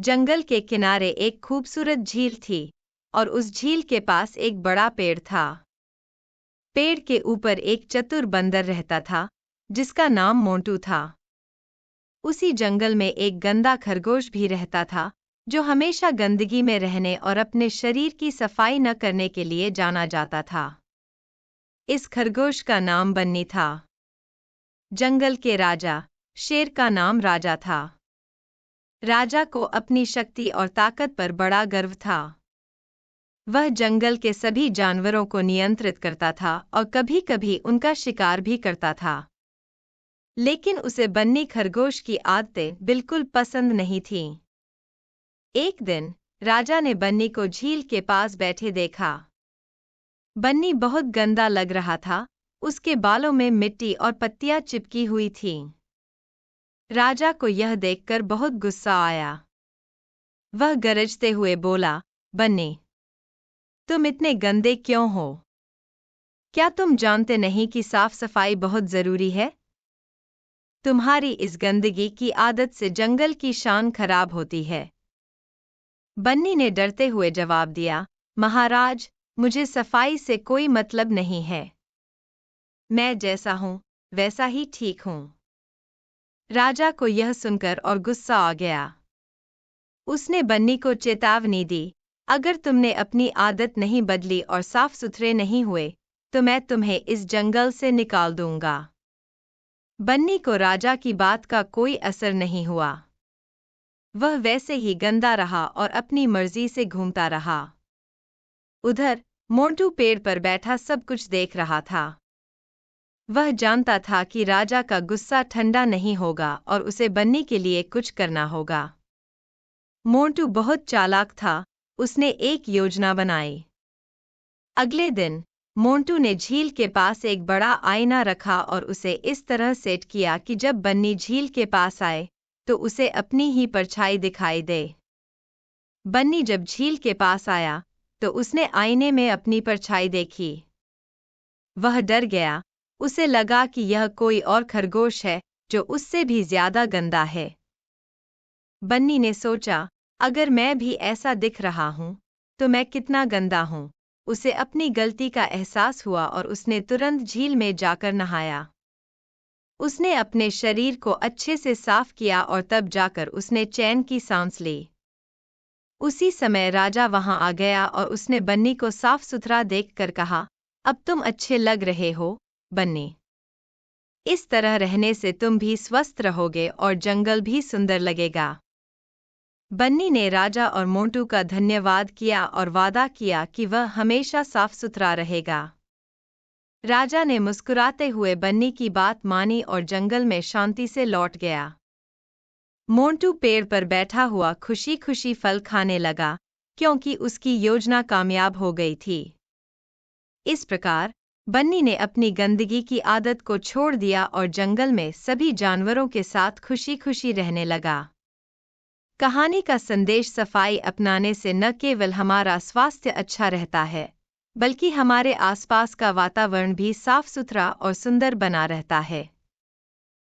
जंगल के किनारे एक खूबसूरत झील थी और उस झील के पास एक बड़ा पेड़ था। पेड़ के ऊपर एक चतुर बंदर रहता था जिसका नाम मोंटू था। उसी जंगल में एक गंदा खरगोश भी रहता था जो हमेशा गंदगी में रहने और अपने शरीर की सफाई न करने के लिए जाना जाता था। इस खरगोश का नाम बन्नी था। जंगल के राजा शेर का नाम राजा था। राजा को अपनी शक्ति और ताकत पर बड़ा गर्व था। वह जंगल के सभी जानवरों को नियंत्रित करता था और कभी-कभी उनका शिकार भी करता था। लेकिन उसे बन्नी खरगोश की आदतें बिल्कुल पसंद नहीं थीं। एक दिन राजा ने बन्नी को झील के पास बैठे देखा। बन्नी बहुत गंदा लग रहा था, उसके बालों में मिट्टी और पत्तियां चिपकी हुई थीं। राजा को यह देखकर बहुत गुस्सा आया। वह गरजते हुए बोला, बन्नी, तुम इतने गंदे क्यों हो? क्या तुम जानते नहीं कि साफ सफाई बहुत जरूरी है? तुम्हारी इस गंदगी की आदत से जंगल की शान खराब होती है। बन्नी ने डरते हुए जवाब दिया, महाराज, मुझे सफाई से कोई मतलब नहीं है। मैं जैसा हूं वैसा ही ठीक हूं। राजा को यह सुनकर और गुस्सा आ गया। उसने बन्नी को चेतावनी दी, अगर तुमने अपनी आदत नहीं बदली और साफ सुथरे नहीं हुए तो मैं तुम्हें इस जंगल से निकाल दूंगा। बन्नी को राजा की बात का कोई असर नहीं हुआ। वह वैसे ही गंदा रहा और अपनी मर्जी से घूमता रहा। उधर मोंटू पेड़ पर बैठा सब कुछ देख रहा था। वह जानता था कि राजा का गुस्सा ठंडा नहीं होगा और उसे बन्नी के लिए कुछ करना होगा। मोंटू बहुत चालाक था, उसने एक योजना बनाई। अगले दिन मोंटू ने झील के पास एक बड़ा आईना रखा और उसे इस तरह सेट किया कि जब बन्नी झील के पास आए तो उसे अपनी ही परछाई दिखाई दे। बन्नी जब झील के पास आया तो उसने आईने में अपनी परछाई देखी। वह डर गया, उसे लगा कि यह कोई और खरगोश है जो उससे भी ज्यादा गंदा है। बन्नी ने सोचा, अगर मैं भी ऐसा दिख रहा हूं तो मैं कितना गंदा हूं। उसे अपनी गलती का एहसास हुआ और उसने तुरंत झील में जाकर नहाया। उसने अपने शरीर को अच्छे से साफ किया और तब जाकर उसने चैन की सांस ली। उसी समय राजा वहां आ गया और उसने बन्नी को साफ सुथरा देखकर कहा, अब तुम अच्छे लग रहे हो, बन्नी। इस तरह रहने से तुम भी स्वस्थ रहोगे और जंगल भी सुंदर लगेगा। बन्नी ने राजा और मोंटू का धन्यवाद किया और वादा किया कि वह हमेशा साफ सुथरा रहेगा। राजा ने मुस्कुराते हुए बन्नी की बात मानी और जंगल में शांति से लौट गया। मोंटू पेड़ पर बैठा हुआ खुशी खुशी फल खाने लगा क्योंकि उसकी योजना कामयाब हो गई थी। इस प्रकार बन्नी ने अपनी गंदगी की आदत को छोड़ दिया और जंगल में सभी जानवरों के साथ खुशी खुशी रहने लगा। कहानी का संदेश सफाई अपनाने से न केवल हमारा स्वास्थ्य अच्छा रहता है, बल्कि हमारे आसपास का वातावरण भी साफ सुथरा और सुंदर बना रहता है।